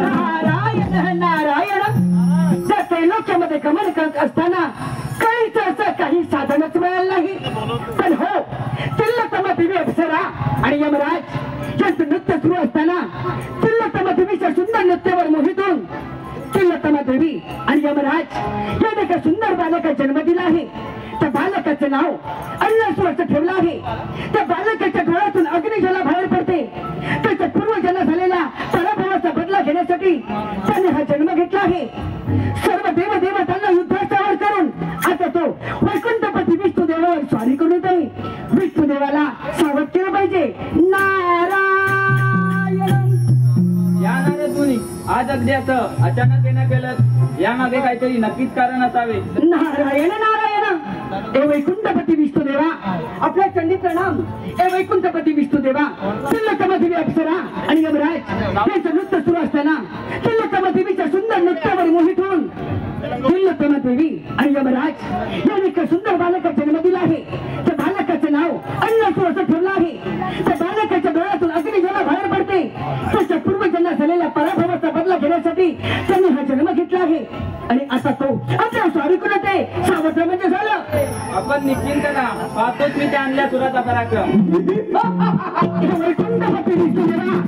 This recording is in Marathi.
नारायण नारायण जसे लोकांमध्ये गमन करत असताना काहीच असं काही साधनच मिळालं नाही. पण हो, तिल्लोत्तमा देवी अप्सरा आणि यमराज यांचं नृत्य सुरू असताना तिल्लोत्तमा देवीच्या सुंदर नृत्यावर मोहित होऊन तिल्लोत्तमा देवी आणि यमराज याने एका सुंदर बालका जन्म दिला आहे. त्या बालकाचं नाव अन्नसू असं ठेवलं आहे. त्या बालकाच्या डोळ्यातून अग्निज्वाला बाहेर पडते. त्याच्या पूर्वजन्म झालेला पराभवाचा बदला घेण्यासाठी त्याने हा जन्म घेतला आहे. सर्व देवदेवतांना युद्धास्त्रावर करून आता तो वैकुंठपती विष्णुदेवावर स्वारी करून येत आहे. विष्णुदेवाला सावध केलं पाहिजे. नारायण या नारे तुम्ही आज अगदी असं अचानक येणं केलं, यामागे काहीतरी नक्कीच कारण असावे. नारायण नारायण ए वैकुंठपती विष्णुदेवा, आपल्या चंडी प्रणाम. ए वैकुंठपती विष्णुदेवा, तिल्लोत्तमा देवी अप्सरा आणि यमराज यांचं नृत्य सुरू असताना तिल्लोत्तमा देवीच्या सुंदर नृत्यावर मोहित होऊन तिल्लोत्तमा देवी आणि यमराज यांनी एका सुंदर बालका जन्म दिला आहे. त्या बालकाचं नाव अन्नसू असं ठेवलं आहे. त्या बालकाच्या डोळ्यातून अग्निज्वाला बाहेर पडते. त्याच्या पूर्वजन्म झालेल्या पराभवाचा बदला घेण्यासाठी त्यांनी हा जन्म घेतला आहे. आणि आता तो आपल्या स्वारी करत आहे. सावध म्हणजे झालं. आपण निश्चिंत ना, पाहतोच मी त्या आणल्या सुराचा पराक्रम. वैकुंठपती विष्णुदेवा